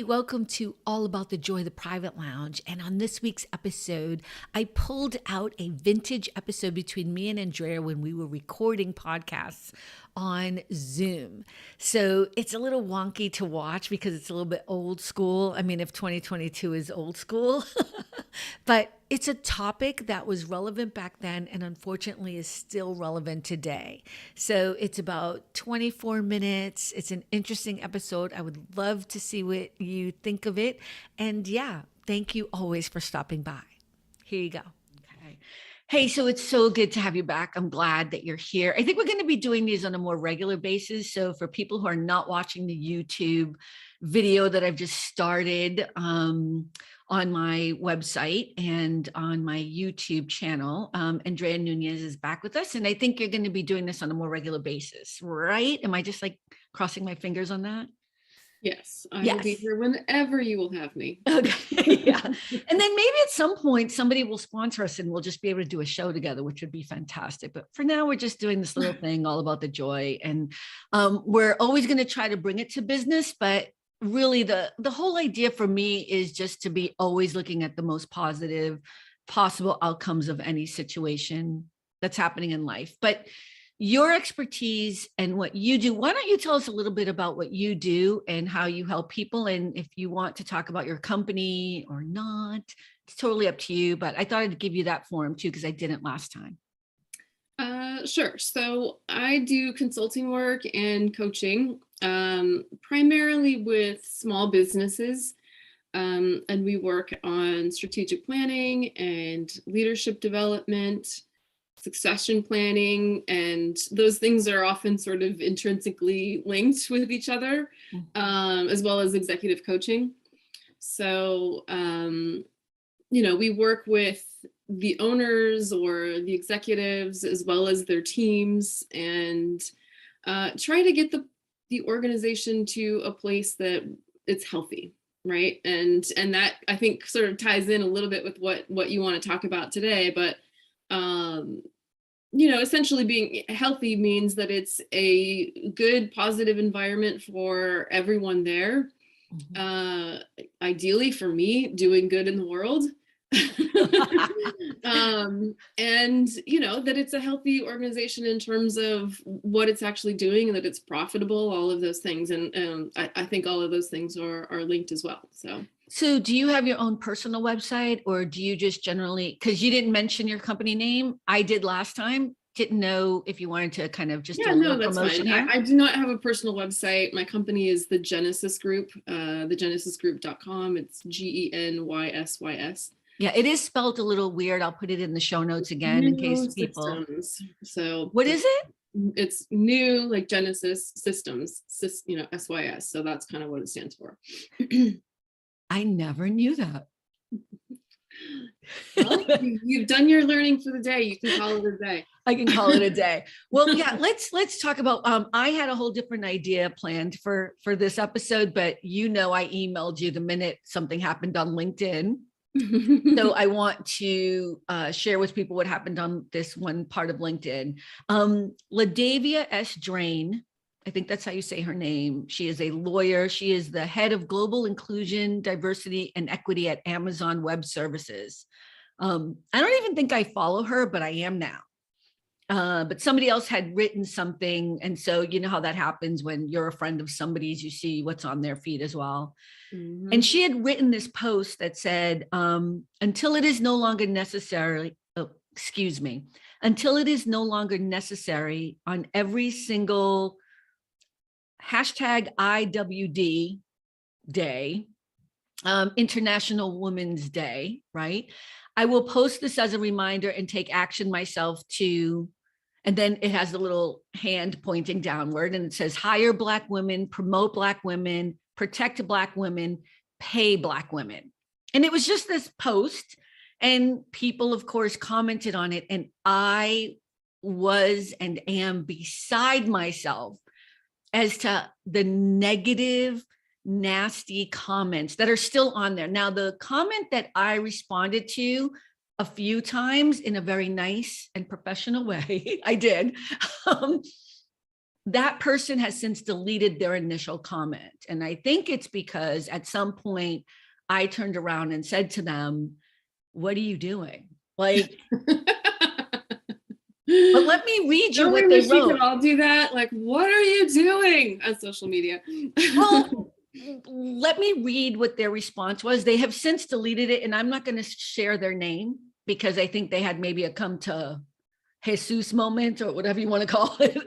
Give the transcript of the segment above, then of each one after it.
welcome to All About the Joy, the Private Lounge. And on this week's episode, I pulled out a vintage episode between me and Andrea when we were recording podcasts on Zoom. So it's a little wonky to watch because it's a little bit old school. I mean, if 2022 is old school, but it's a topic that was relevant back then and unfortunately is still relevant today. So it's about 24 minutes. It's an interesting episode. I would love to see what you think of it. And yeah, thank you always for stopping by. Here you go. Okay. Hey, so it's so good to have you back. I'm glad that you're here. I think we're going to be doing these on a more regular basis. So for people who are not watching the YouTube video that I've just started, on my website and on my YouTube channel. Andrea Nunez is back with us. And I think you're going to be doing this on a more regular basis, right? Am I just like crossing my fingers on that? Yes, I will be here whenever you will have me. Okay. Yeah. And then maybe at some point somebody will sponsor us and we'll just be able to do a show together, which would be fantastic. But for now, we're just doing this little thing all about the joy. And we're always going to try to bring it to business, but really the whole idea for me is just to be always looking at the most positive possible outcomes of any situation that's happening in life. But your expertise and what you do, why don't you tell us a little bit about what you do and how you help people? And if you want to talk about your company or not, it's totally up to you. But I thought I'd give you that forum too, because I didn't last time. Sure. So I do consulting work and coaching, primarily with small businesses. And we work on strategic planning and leadership development, succession planning, and those things are often sort of intrinsically linked with each other, as well as executive coaching. So, we work with the owners or the executives as well as their teams and try to get the organization to a place that it's healthy, right? And that I think sort of ties in a little bit with what you want to talk about today. But essentially being healthy means that it's a good, positive environment for everyone there. Ideally for me, doing good in the world. And that it's a healthy organization in terms of what it's actually doing and that it's profitable, all of those things. And I think all of those things are linked as well. So do you have your own personal website, or do you just generally, because you didn't mention your company name, I did last time, didn't know if you wanted to kind of just do a little promotion here? I do not have a personal website. My company is the Genesis Group, thegenesisgroup.com. It's GENYSYS. Yeah, it is spelled a little weird. I'll put it in the show notes again in case people. So what is it? It's new, like Genesis Systems, SYS. So that's kind of what it stands for. I never knew that. Well, you've done your learning for the day. You can call it a day. I can call it a day. Well, yeah, let's talk about, I had a whole different idea planned for this episode, but I emailed you the minute something happened on LinkedIn. So I want to share with people what happened on this one part of LinkedIn. LaDavia S. Drain, I think that's how you say her name. She is a lawyer. She is the head of global inclusion, diversity, and equity at Amazon Web Services. I don't even think I follow her, but I am now. But somebody else had written something. And so you know how that happens when you're a friend of somebody's, you see what's on their feed as well. Mm-hmm. And she had written this post that said, until it is no longer necessary on every single hashtag IWD day, International Women's Day, right? I will post this as a reminder and take action myself to, and then it has a little hand pointing downward and it says, hire Black women, promote Black women, protect Black women, pay Black women. And it was just this post and people, of course, commented on it. And I was and am beside myself as to the negative, nasty comments that are still on there. Now, the comment that I responded to a few times in a very nice and professional way, I did, that person has since deleted their initial comment. And I think it's because at some point I turned around and said to them, what are you doing? Like, but let me read you what they wish we wrote. could all do that. Like, what are you doing on social media? Well, let me read what their response was. They have since deleted it, and I'm not going to share their name because I think they had maybe a come to Jesus moment or whatever you want to call it.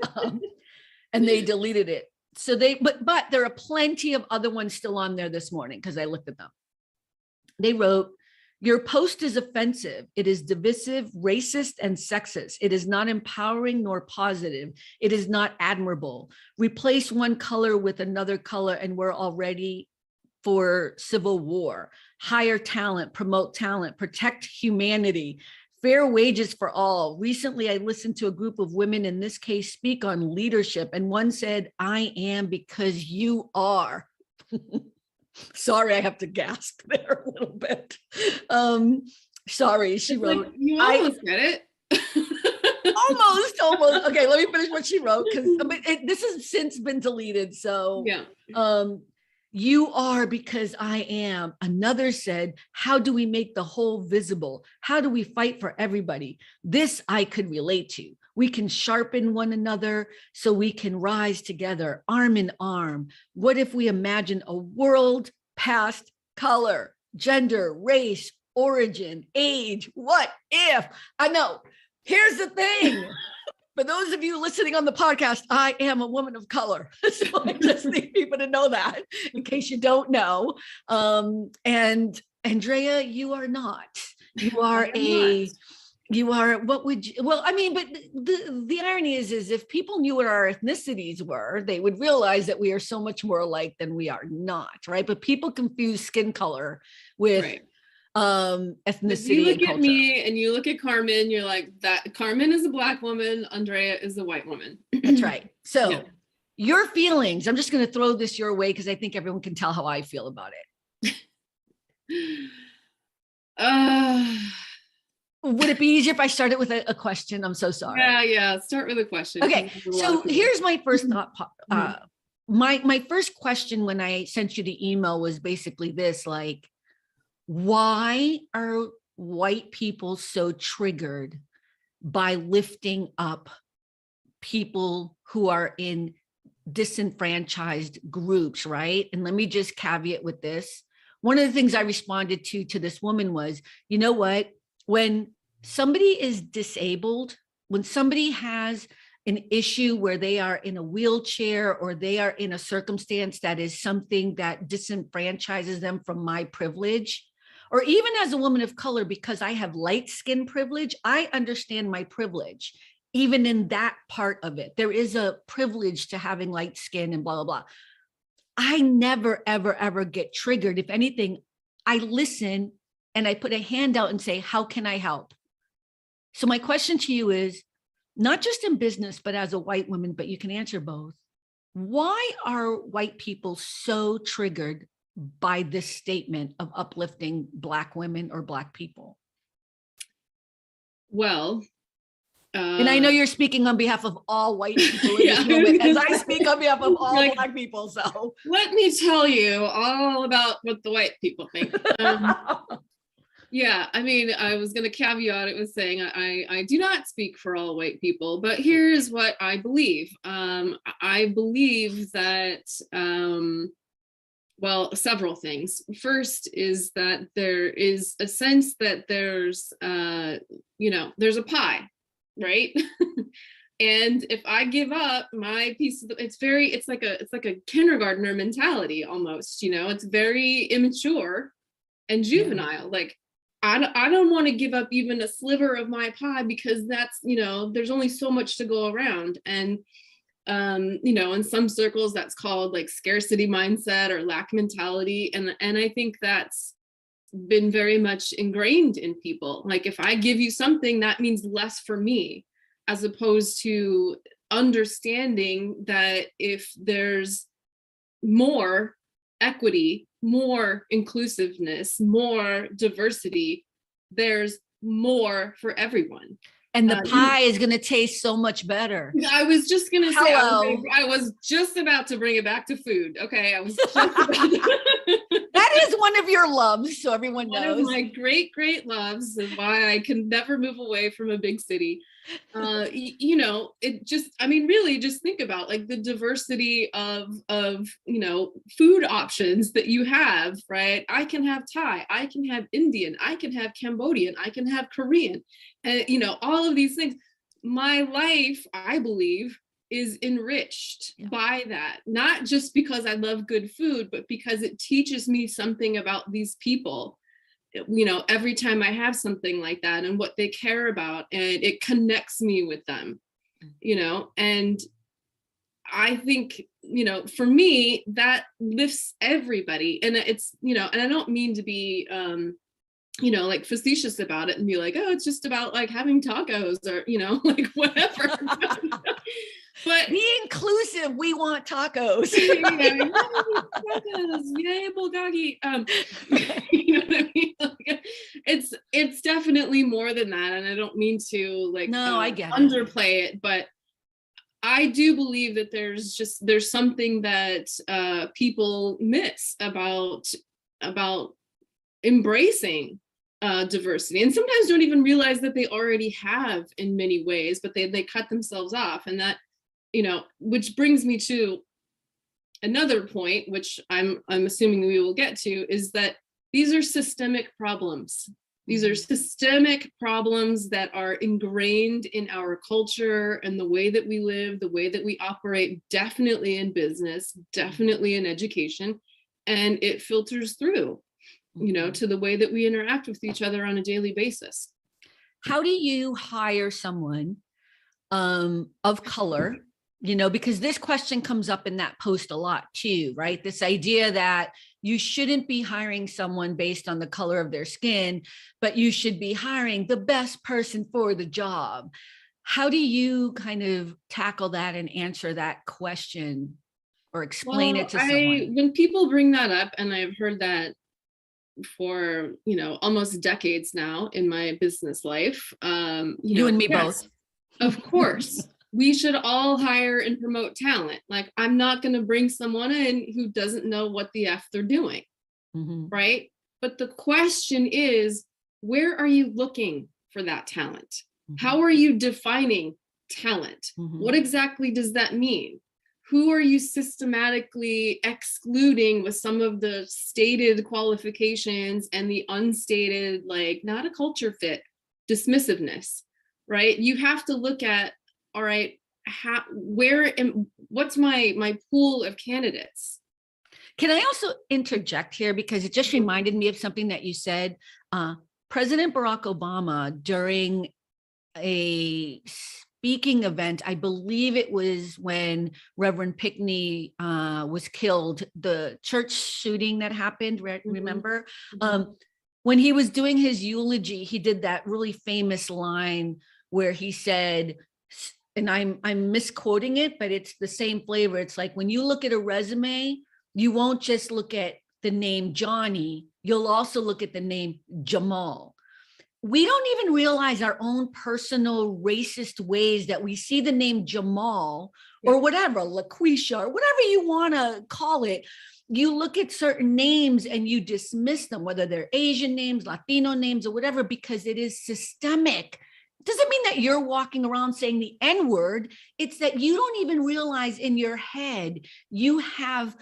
And they deleted it. So but there are plenty of other ones still on there this morning because I looked at them. They wrote, your post is offensive. It is divisive, racist, and sexist. It is not empowering nor positive. It is not admirable. Replace one color with another color and we're already for civil war. Hire talent, promote talent, protect humanity. Fair wages for all. Recently, I listened to a group of women in this case speak on leadership, and one said, I am because you are. Sorry, I have to gasp there a little bit. Sorry, she wrote. Like, you almost get it. Almost. Okay, let me finish what she wrote because this has since been deleted. So yeah. You are because I am. Another said, how do we make the whole visible? How do we fight for everybody? This I could relate to. We can sharpen one another so we can rise together, arm in arm. What if we imagine a world past color, gender, race, origin, age? What if? I know. Here's the thing. For those of you listening on the podcast, I am a woman of color. So I just need people to know that in case you don't know. And Andrea, you are not. You are what would you, well, I mean, but the irony is if people knew what our ethnicities were, they would realize that we are so much more alike than we are not, right? But people confuse skin color with ethnicity. You look and at culture. me and you look at Carmen, you're like, that Carmen is a Black woman, Andrea is a white woman. That's right. So your feelings, I'm just going to throw this your way because I think everyone can tell how I feel about it. Would it be easier if I started with a question? I'm so sorry. Yeah. Start with a question. Okay. So here's my first thought. My first question when I sent you the email was basically this, like, why are white people so triggered by lifting up people who are in disenfranchised groups, right? And let me just caveat with this. One of the things I responded to this woman was, you know what? When somebody is disabled, when somebody has an issue where they are in a wheelchair or they are in a circumstance that is something that disenfranchises them from my privilege, or even as a woman of color, because I have light skin privilege, I understand my privilege. Even in that part of it, there is a privilege to having light skin and blah, blah, blah. I never, ever, ever get triggered. If anything, I listen and I put a hand out and say, how can I help? So my question to you is, not just in business, but as a white woman, but you can answer both. Why are white people so triggered by this statement of uplifting Black women or Black people? Well, and I know you're speaking on behalf of all white people in this moment, as I speak on behalf of all Black people. So let me tell you all about what the white people think. Yeah, I mean, I was going to caveat it with saying I do not speak for all white people, but here's what I believe. I believe that, well, several things. First is that there is a sense that there's a pie, right? And if I give up my piece of it's like a kindergartner mentality almost, it's very immature and juvenile. Like, I don't want to give up even a sliver of my pie because that's, there's only so much to go around. And, in some circles that's called like scarcity mindset or lack mentality. And I think that's been very much ingrained in people. Like, if I give you something, that means less for me, as opposed to understanding that if there's more equity, more inclusiveness, more diversity, there's more for everyone. And the pie is going to taste so much better. I was just going to say, Hello. I was just about to bring it back to food. Okay. I was just about to. That is one of your loves, so everyone knows. One of my great, great loves, and why I can never move away from a big city. You know, it just, I mean, really just think about like the diversity of, you know, food options that you have, right? I can have Thai, I can have Indian, I can have Cambodian, I can have Korean, and, you know, all of these things. My life, I believe, is enriched by that, not just because I love good food, but because it teaches me something about these people, you know, every time I have something like that and what they care about, and it connects me with them, you know. And I think, you know, for me, that lifts everybody. And it's, you know, and I don't mean to be you know, like facetious about it and be like, oh, it's just about like having tacos or, you know, like whatever. But be inclusive. We want tacos. Tacos, yay, bulgogi. You know what I mean? Like, it's definitely more than that, and I don't mean to like I get underplay it, but I do believe that there's something that people miss about embracing diversity, and sometimes don't even realize that they already have in many ways, but they cut themselves off. And that, you know, which brings me to another point, which I'm assuming we will get to, is that these are systemic problems. These are systemic problems that are ingrained in our culture and the way that we live, the way that we operate, definitely in business, definitely in education, and it filters through, you know, to the way that we interact with each other on a daily basis. How do you hire someone of color? You know, because this question comes up in that post a lot too, right? This idea that you shouldn't be hiring someone based on the color of their skin, but you should be hiring the best person for the job. How do you kind of tackle that and answer that question or explain it to someone? When people bring that up, and I've heard that for, you know, almost decades now in my business life, you and me both. Of course. We should all hire and promote talent. Like, I'm not going to bring someone in who doesn't know what the F they're doing, right? But the question is, where are you looking for that talent? How are you defining talent? What exactly does that mean? Who are you systematically excluding with some of the stated qualifications and the unstated, like, not a culture fit, dismissiveness, right? You have to look at, all right, what's my pool of candidates? Can I also interject here, because it just reminded me of something that you said. President Barack Obama, during a speaking event, I believe it was when Reverend Pinckney was killed, the church shooting that happened, remember? When he was doing his eulogy, he did that really famous line where he said, and I'm misquoting it, but it's the same flavor. It's like, when you look at a resume, you won't just look at the name Johnny, you'll also look at the name Jamal. We don't even realize our own personal racist ways that we see the name Jamal or whatever, LaQuisha, or whatever you want to call it. You look at certain names and you dismiss them, whether they're Asian names, Latino names, or whatever, because it is systemic. Doesn't mean that you're walking around saying the N-word. It's that you don't even realize in your head you have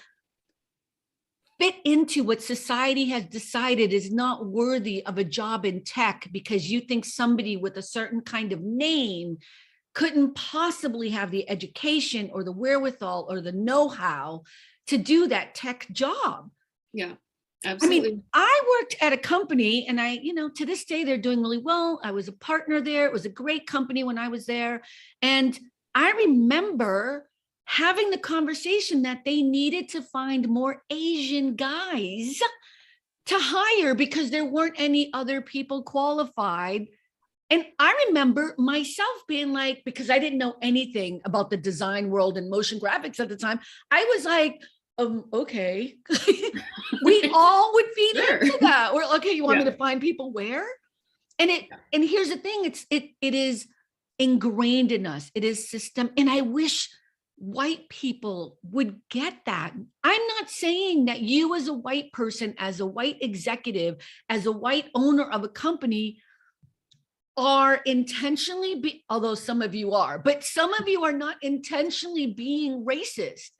fit into what society has decided is not worthy of a job in tech, because you think somebody with a certain kind of name couldn't possibly have the education or the wherewithal or the know-how to do that tech job. Yeah. Absolutely. I mean, I worked at a company, and to this day, they're doing really well. I was a partner there. It was a great company when I was there. And I remember having the conversation that they needed to find more Asian guys to hire because there weren't any other people qualified. And I remember myself being like, because I didn't know anything about the design world and motion graphics at the time, I was like, okay. We all would feed into that. We're okay, you want me to find people where? And here's the thing, it is ingrained in us. It is system. And I wish white people would get that. I'm not saying that you as a white person, as a white executive, as a white owner of a company are intentionally although some of you are, but some of you are not intentionally being racist.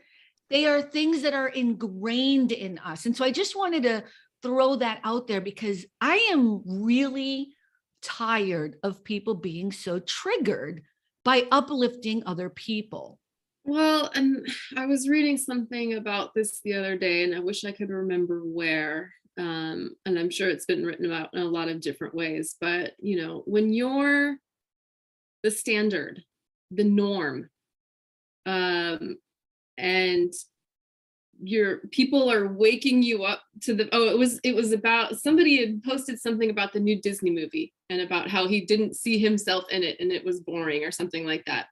They are things that are ingrained in us. And so I just wanted to throw that out there because I am really tired of people being so triggered by uplifting other people. Well, and I was reading something about this the other day, and I wish I could remember where. And I'm sure it's been written about in a lot of different ways. But, when you're the standard, the norm, and your people are waking you up to it was about, somebody had posted something about the new Disney movie and about how he didn't see himself in it and it was boring or something like that.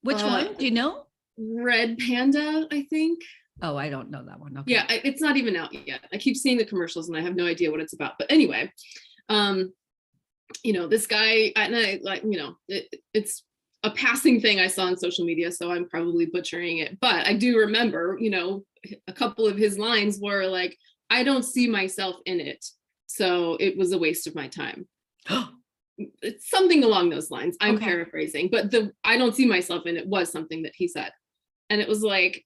Which one? Do you know? Red Panda, I think. Oh, I don't know that one. Okay. Yeah, it's not even out yet. I keep seeing the commercials and I have no idea what it's about. But anyway, this guy, and I it's a passing thing I saw on social media, so I'm probably butchering it. But I do remember, a couple of his lines were like, I don't see myself in it, so it was a waste of my time. It's something along those lines. I'm paraphrasing, but I don't see myself in it was something that he said. And it was like,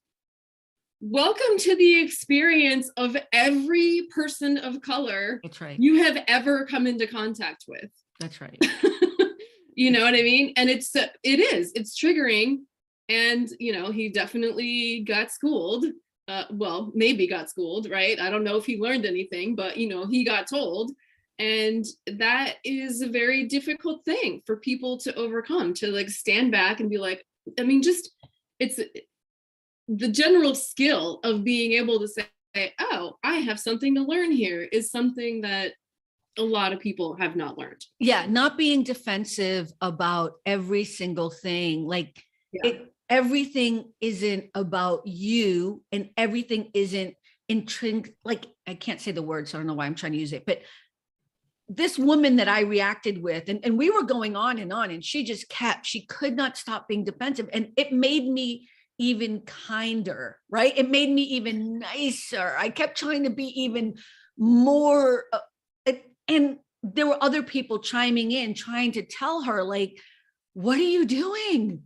welcome to the experience of every person of color That's right. you have ever come into contact with. That's right. You know what I mean? And it's triggering. And, he definitely got schooled. Maybe got schooled, right? I don't know if he learned anything, but, he got told. And that is a very difficult thing for people to overcome, to like stand back and be like, it's the general skill of being able to say, oh, I have something to learn here is something that a lot of people have not learned. Yeah, not being defensive about every single thing. Like everything isn't about you and everything isn't intrinsic. Like, I can't say the word, so I don't know why I'm trying to use it, but this woman that I reacted with, and we were going on, and she could not stop being defensive. And it made me even kinder, right? It made me even nicer. I kept trying to be even more, and there were other people chiming in, trying to tell her, like, what are you doing?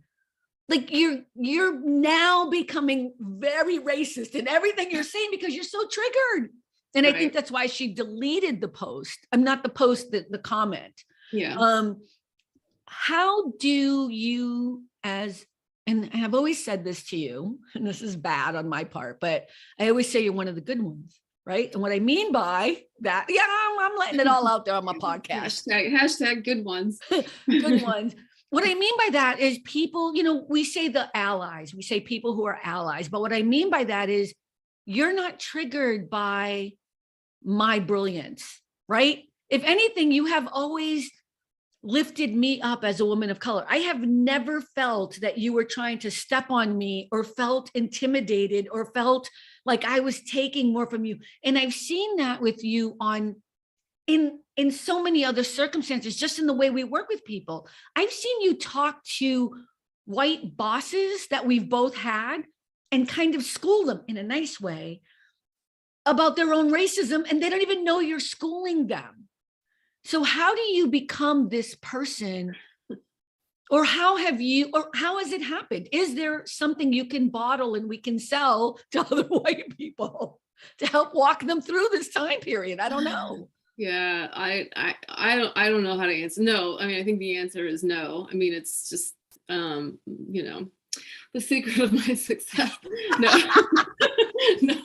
Like, you're now becoming very racist in everything you're saying because you're so triggered. And right. I think that's why she deleted the post. I'm not the post, the comment. Yeah. How do you, and I've always said this to you, and this is bad on my part, but I always say you're one of the good ones, right? And what I mean by that, I'm letting it all out there on my podcast. Hashtag good ones. Good ones. What I mean by that is people, we say the allies, we say people who are allies, but what I mean by that is you're not triggered by my brilliance, right? If anything, you have always lifted me up as a woman of color. I have never felt that you were trying to step on me or felt intimidated or felt like I was taking more from you. And I've seen that with you in so many other circumstances, just in the way we work with people. I've seen you talk to white bosses that we've both had and kind of school them in a nice way about their own racism, and they don't even know you're schooling them. So how do you become this person? Or how has it happened? Is there something you can bottle and we can sell to other white people to help walk them through this time period? I don't know. Yeah, I don't know how to answer. No, I think the answer is no. It's just the secret of my success. No. No.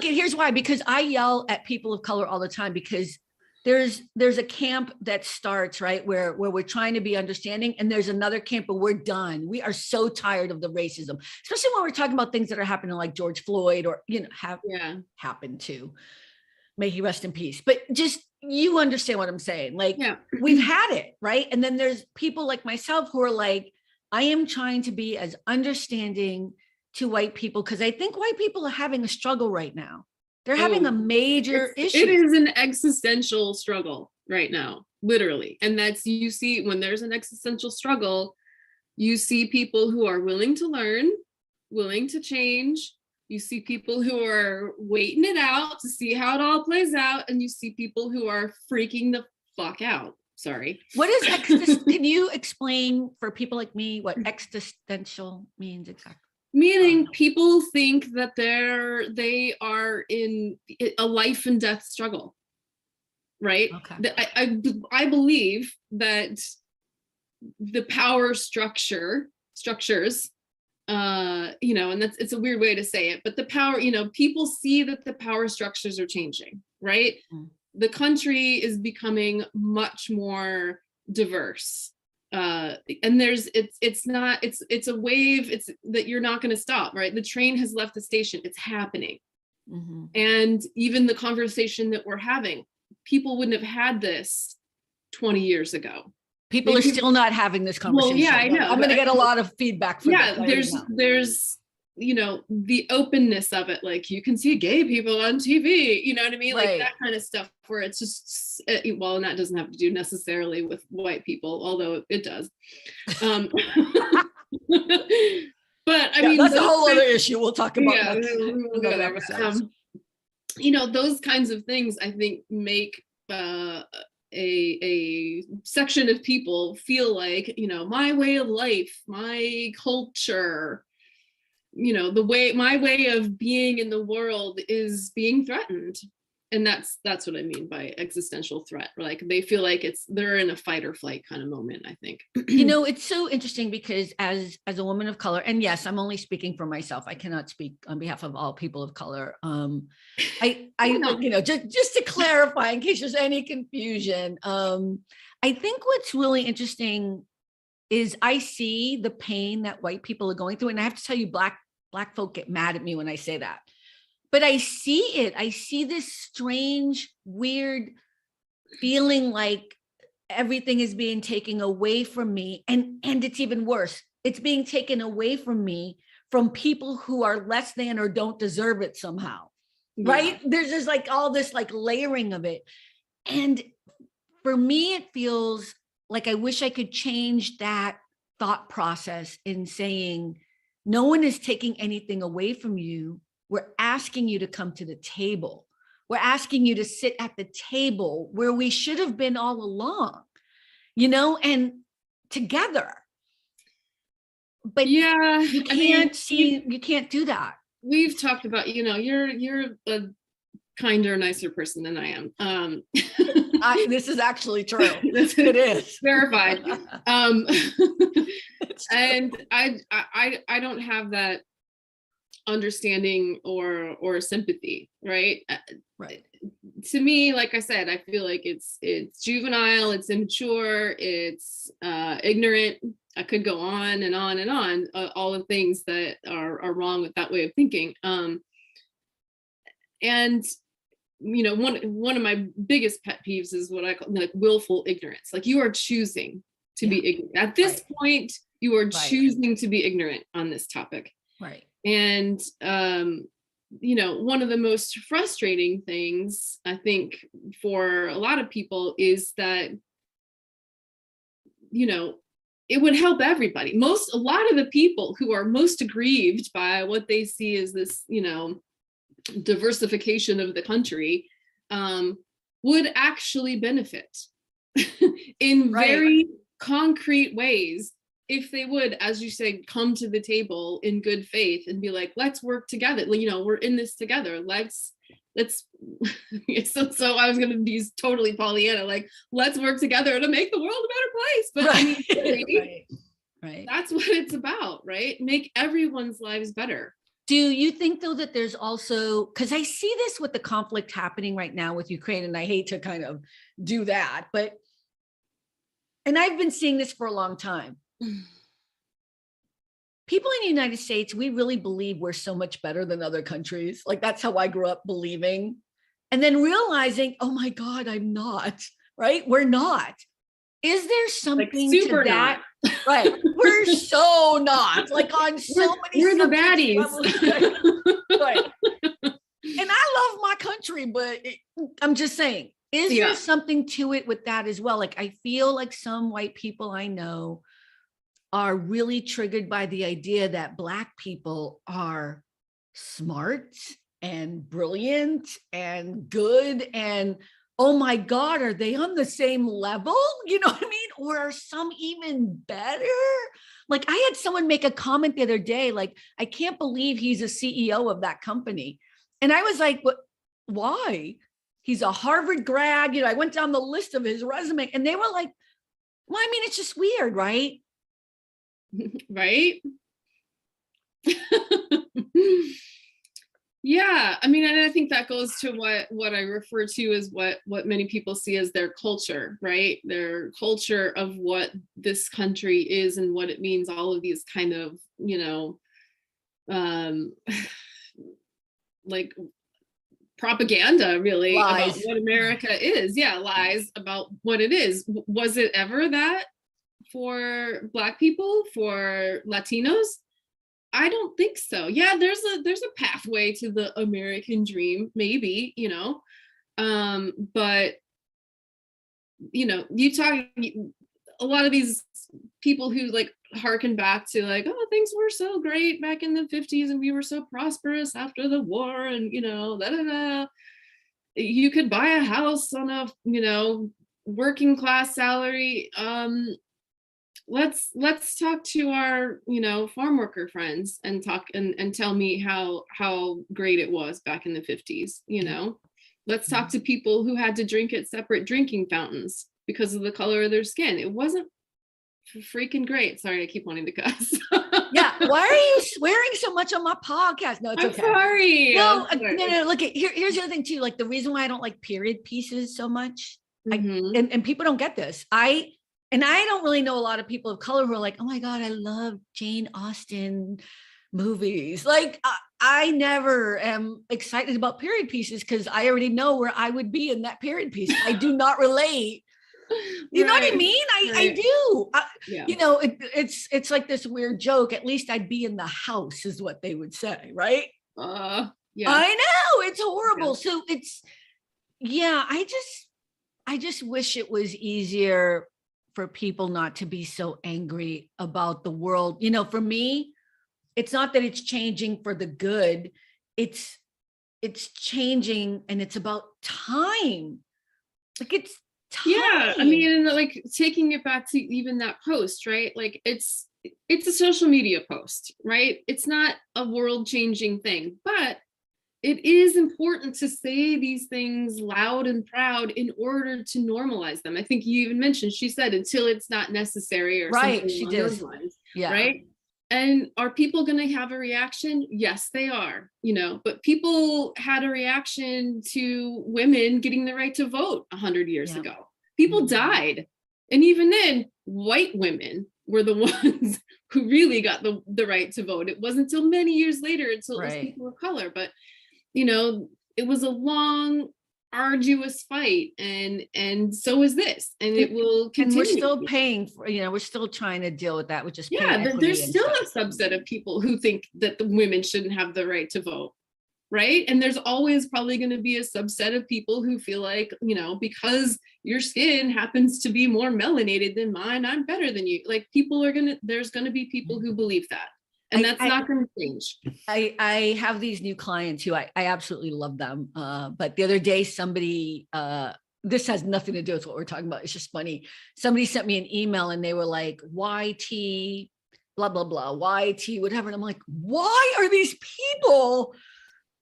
Here's why, because I yell at people of color all the time, because there's a camp that starts, right, where we're trying to be understanding, and there's another camp where we're done. We are so tired of the racism, especially when we're talking about things that are happening like George Floyd or have happened to. May he rest in peace. But just, you understand what I'm saying. Like, we've had it, right? And then there's people like myself who are like, I am trying to be as understanding to white people, because I think white people are having a struggle right now. They're having a major issue. It is an existential struggle right now. literally. And that's, you see, when there's an existential struggle, you see people who are willing to learn, willing to change. You see people who are waiting it out to see how it all plays out. And you see people who are freaking the fuck out. Sorry. What is can you explain for people like me what existential means exactly? Meaning people think that they are in a life and death struggle, right? Okay. I believe that the power structures, and it's a weird way to say it, but the power, people see that the power structures are changing, right? The country is becoming much more diverse. And it's a wave, it's that you're not going to stop, right? The train has left the station, it's happening. Mm-hmm. And even the conversation that we're having, people wouldn't have had this 20 years ago. People are still not having this conversation. Well, yeah, I know. I'm going to get a lot of feedback from there's the openness of it, like you can see gay people on TV, you know what I mean? Like that kind of stuff where it's just, well, and that doesn't have to do necessarily with white people, although it does. But I mean, that's a whole other issue we'll talk about. We'll go there. Those kinds of things I think make a section of people feel like, my way of life, my culture, my way of being in the world is being threatened. And that's what I mean by existential threat. Like they feel like they're in a fight or flight kind of moment, I think. It's so interesting because as a woman of color, and yes, I'm only speaking for myself, I cannot speak on behalf of all people of color. Just to clarify, in case there's any confusion, I think what's really interesting is I see the pain that white people are going through. And I have to tell you, black folk get mad at me when I say that. But I see it. I see this strange, weird feeling like everything is being taken away from me. And it's even worse. It's being taken away from me from people who are less than or don't deserve it somehow. Yeah. Right? There's just like all this like layering of it. And for me, it feels like I wish I could change that thought process in saying, no one is taking anything away from you. We're asking you to come to the table. We're asking you to sit at the table where we should have been all along, and together. But yeah, you can't do that. We've talked about, you're a kinder, nicer person than I am. This is actually true. It is verified. And I don't have that understanding or sympathy, right? To me, like I said, I feel like it's juvenile, it's immature, it's ignorant. I could go on and on and on, all the things that are wrong with that way of thinking. And one of my biggest pet peeves is what I call like willful ignorance. Like you are choosing to be ignorant. At this point, you are choosing to be ignorant on this topic. Right. And, one of the most frustrating things, I think, for a lot of people is that, it would help everybody. A lot of the people who are most aggrieved by what they see as this, diversification of the country, would actually benefit in very concrete ways if they would, as you say, come to the table in good faith and be like, let's work together. We're in this together. Let's so I was going to be totally Pollyanna, like, let's work together to make the world a better place. But I mean, really, right. That's what it's about, right? Make everyone's lives better. Do you think, though, that there's also, because I see this with the conflict happening right now with Ukraine, and I hate to kind of do that, and I've been seeing this for a long time. People in the United States, we really believe we're so much better than other countries. Like that's how I grew up believing. And then realizing, oh my God, I'm not, right? We're not. Is there something like to that? Not. Right. We're so not, like on so many. We're the baddies. Right. And I love my country, but I'm just saying, Is there Yeah. something to it with that as well? Like, I feel like some white people I know are really triggered by the idea that Black people are smart and brilliant and good. And oh my God, are they on the same level? You know what I mean? Or are some even better? Like, I had someone make a comment the other day, like, I can't believe he's a CEO of that company. And I was like, what? Why? He's a Harvard grad. I went down the list of his resume and they were like, well, I mean, it's just weird, right? Right. Yeah, I mean, and I think that goes to what I refer to as what many people see as their culture, right? Their culture of what this country is and what it means, all of these kind of, um like propaganda really about Lies. what America is. Yeah, lies about what it is. Was it ever that for Black people, for Latinos? I don't think so. Yeah, there's a pathway to the American dream, maybe, but you talk a lot of these people who like harken back to like, oh, things were so great back in the 50s and we were so prosperous after the war and da da da. You could buy a house on a working class salary. Let's talk to our farm worker friends and talk and tell me how great it was back in the 50s. Let's talk to people who had to drink at separate drinking fountains because of the color of their skin. It wasn't freaking great. Sorry, I keep wanting to cuss. Yeah, why are you swearing so much on my podcast? No, it's I'm okay. sorry. No, no. Look, here's the other thing too. Like, the reason why I don't like period pieces so much, and people don't get this. I don't really know a lot of people of color who are like, oh my God, I love Jane Austen movies. Like, I never am excited about period pieces because I already know where I would be in that period piece. I do not relate. You know what I mean? I do. Yeah. It's like this weird joke. At least I'd be in the house, is what they would say, right? Yeah. I know, it's horrible. Yeah. So yeah. I just wish it was easier for people not to be so angry about the world. For me, it's not that it's changing for the good. It's changing, and it's about time. Like, it's time. Yeah, I mean, like taking it back to even that post, right? Like it's a social media post, right? It's not a world-changing thing, but it is important to say these things loud and proud in order to normalize them. I think you even mentioned, she said, until it's not necessary or right, something she along did. those lines. Yeah. Right. And are people going to have a reaction? Yes, they are, but people had a reaction to women getting the right to vote 100 years ago. People died. And even then, white women were the ones who really got the right to vote. It wasn't until many years later until it was people of color. But, it was a long, arduous fight, and so is this, and it will continue. And we're still paying for, we're still trying to deal with that, with just there's still a subset of people who think that the women shouldn't have the right to vote, right? And there's always probably going to be a subset of people who feel like, because your skin happens to be more melanated than mine, I'm better than you. Like, there's going to be people who believe that. And that's not going to change. I have these new clients who I absolutely love them. But the other day, somebody, this has nothing to do with what we're talking about. It's just funny. Somebody sent me an email and they were like, YT, blah, blah, blah, YT, whatever. And I'm like, why are these people,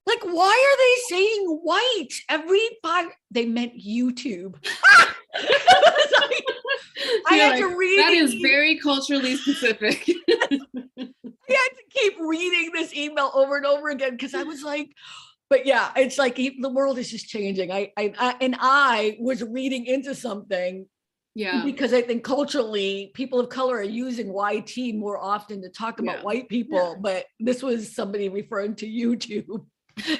like, why are they saying white every 5? They meant YouTube. I had to read. That is very culturally specific. I had to keep reading this email over and over again because I was like, but yeah, it's like the world is just changing. I was reading into something. Yeah. Because I think culturally, people of color are using YT more often to talk about white people, but this was somebody referring to YouTube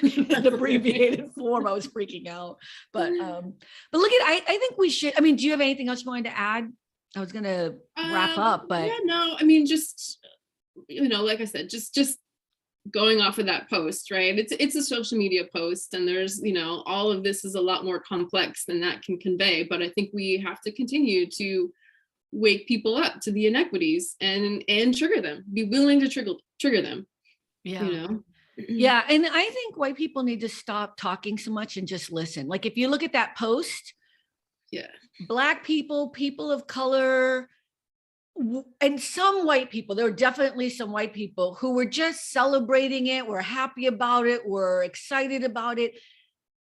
in abbreviated form. I was freaking out. But look at, I think we should, do you have anything else you wanted to add? I was gonna wrap up, but no, I mean, just like I said, just going off of that post, right? It's a social media post, and there's, all of this is a lot more complex than that can convey. But I think we have to continue to wake people up to the inequities and trigger them, be willing to trigger them. Yeah. Yeah. And I think white people need to stop talking so much and just listen. Like, if you look at that post, Yeah. Black people, people of color, and some white people, there were definitely some white people who were just celebrating it, were happy about it, were excited about it.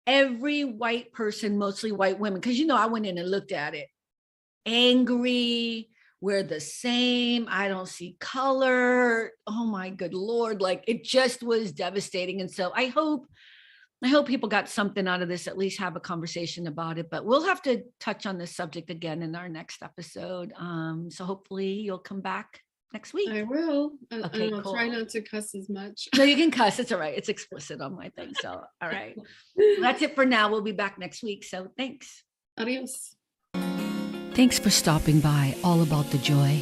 Every white person, mostly white women, because, I went in and looked at it, angry, we're the same, I don't see color. Oh my good Lord. Like, it just was devastating. And so I hope people got something out of this, at least have a conversation about it, but we'll have to touch on this subject again in our next episode. So hopefully you'll come back next week. I will. Okay, and I'll cool. try not to cuss as much. No, you can cuss. It's all right. It's explicit on my thing. So, all right. That's it for now. We'll be back next week. So thanks. Adios. Thanks for stopping by All About the Joy.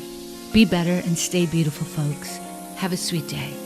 Be better and stay beautiful, folks. Have a sweet day.